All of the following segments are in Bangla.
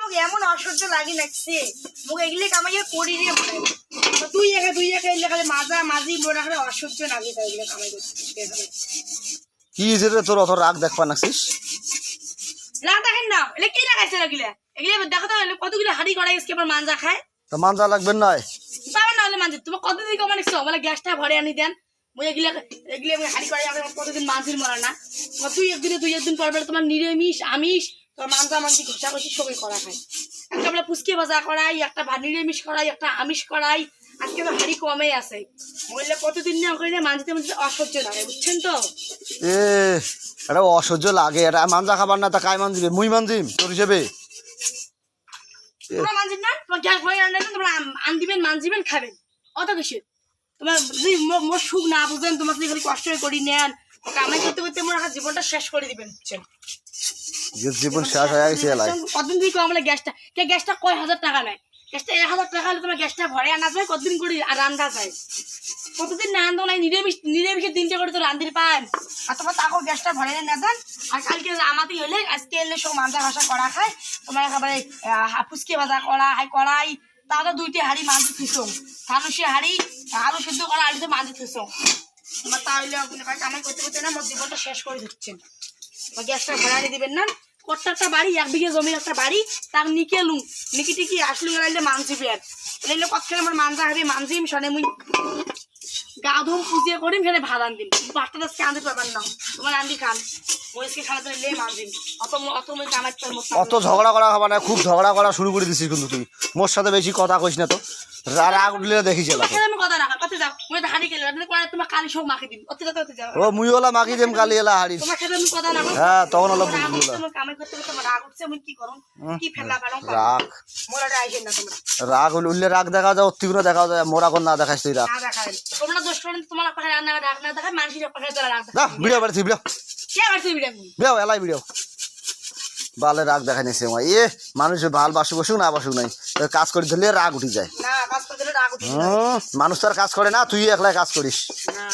মোক এমন অসহ্য লাগি লাগছে মোক এগুলি কামাইয়া করি রে দুই একা এলে খালি মাজা মাঝি মনে খালি অসহ্য লাগে তাই এগুলো কামাই করতে কি যে রে তোর অত রাগ দেখবা নাছিস রাগ দেখেন না এলে কি লাগাইছে এগুলা এগুলো দেখো তো কতগুলো হাড়ি কড়াই আজকে আমার মাঞ্জা খায় তো মানজা লাগবে না পাবে না হলে মাঞ্জা তুমি কতদিন কমানে মানে গ্যাসটা ভরে আনি দেন মই এগুলো হাড়ি কড়াই আমার কতদিন মাঝির মরা না দুই একদিন পর তোমার নিরামিষ আমিষ তোমার মাঞ্জা মাঞ্জি ঘষাঘষি সবই করা খায় একটা আমরা পুচকে ভাজা করাই একটা নিরামিষ করাই একটা আমিষ করাই আজকে তো হাড়ি কমে আছে মহিলা কতদিন না করে মাঝিতে মাঝে অসহ্য লাগে বুঝছেন তো এ এটা অসহ্য লাগে এটা মানজা খাবার না তা কাই মানজিবে মুই মানজিম তোর হিসেবে তোমরা মানজিন না তোমার গ্যাস ভরে আনলেন তোমরা আনদিবেন মানজিবেন খাবেন অত কিছু তোমার যদি মোর সুখ না বুঝেন তোমার যদি খালি কষ্ট করি নেন কামাই করতে করতে মোর জীবনটা শেষ করে দিবেন বুঝছেন জীবন শেষ হয়ে গেছে এলাই কতদিন দিয়ে কমলে গ্যাসটা কয় হাজার টাকা নেয় গ্যাসটা 1000 টাকা হলে তোমার গ্যাসটা ভরে আনা যায় কতদিন করে রান্না যায় কতদিন না আনতো নাই নিরামিষের দিনটা করে তো রান্ধির পান আর তোমার তাকেও গ্যাসটা ভরে না দেন আর কালকে আমাতেই হলে আজকে এলে সব মাঞ্জা ভাষা করা খায় তোমার একেবারে ফুচকে ভাজা করা হয় কড়াই তাহলে 2টি হাঁড়ি মাঝে থুসো ফানুসি হাঁড়ি আলু সিদ্ধ করা আলুতে মাঝে থুসো তোমার তাহলে কামাই করতে করতে না আমার জীবনটা শেষ করে দিচ্ছেন গ্যাসটা ভরানি দিবেন না কট্টা একটা বাড়ি 1 বিঘে জমির একটা বাড়ি তার নিকি টিকি আসলে গেলে মানজিবে আর এলে কত খেলে আমার মানজা হবে মানজিম শনে মুই গাধম পুজিয়ে করিম সেটা ভাত আনদিম বাচ্চা দাসকে আনতে পারবেন না তোমার আনদি খান মহিষকে খাওয়াতে লে মানজিম অত মই কামাইতে পারবো অত ঝগড়া করা হবে না খুব ঝগড়া করা শুরু করে দিছিস কিন্তু তুই মোর সাথে বেশি কথা কইস না তো রাগ উঠলে দেখিস আমি কথা রাখা কত যাও মই তো হাড়ি গেলে তোমার কালি সব মাখি দিম অত যাও ও মুই ওলা মাখি দেম কালি এলা হাড়িস তোমার সাথে আমি কথা রাখা হ্যাঁ তখন হলো বুঝলি তোমার কামাই করতে করতে আমার রাগ উঠছে আমি কি করব কি ফেলা ফেলাম রাগ মোরাটা আইছেন না তোমরা রাগ উঠলে রাগ দেখা যায় অতিগুলো দেখা যায় মোরা কোন না দেখাইস তুই রাগ না দেখায় তোমরা দোষ করেন তোমার পাখে রাগ না দেখায় মানুষের পাখে চলে রাগ না ভিডিও বাড়ছি ভিডিও কে করছে ভিডিও ভিডিও এলাই ভিডিও বালে রাগ দেখাই নিছে আমার মানুষ ভাল বাসু বসুক না বাসুক নাই কাজ করে দিলে রাগ উঠি যায় না কাজ করতে দিলে রাগ উঠে মানুষ তো আর কাজ করে না তুই একলাই কাজ করিস না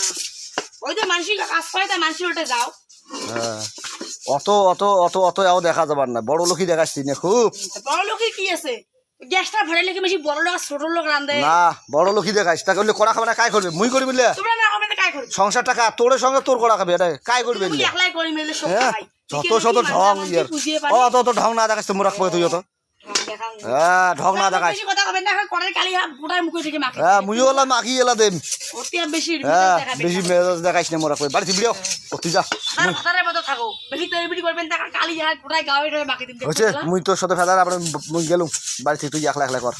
ওই যে মানুষের কাজ করে তাই মানুষের ওটা যাও হ্যাঁ অত অত অত অত এও দেখা যাবার না বড় লোকই দেখাচ্ছি না খুব বড় লোকের কি আছে গ্যাসটা ভরে লেগে বেশি বড় লোক ছোট লোক রান্ধে না বড় লোকই দেখাইস তা করলে কড়া খাবে না কাই করবে মুই করি বললে তোমরা না হবে কাই করবে সংসার টাকা তোর সঙ্গে তোর কড়া খাবে এটা কাই করবে তুমি একলাই করি মেলে সব হ্যাঁ খাই যত শত ঢং ইয়ার অত অত ঢং না দেখাইস তো মুরাক তুই অত হ্যাঁ ঢং না দেখাইস বেশি কথা হবে না কড়াই কালি গোটায় মুখে থেকে মাখি হ্যাঁ মুইও এলা মাখি এলা দেম ওতে বেশি হ্যাঁ দেখাবে বেশি মেজাজ দেখাইস না মুরাক বাড়ি ভিডিও অতি যা আর কথার মতো থাকো বেশি তৈরি করবেন তা কালি গোটায় গাওয়ে মাখি দিন হচ্ছে মুই তোর সাথে ফেলার আমরা মুই গেলুম বাড়ি তুই একলা একলা কর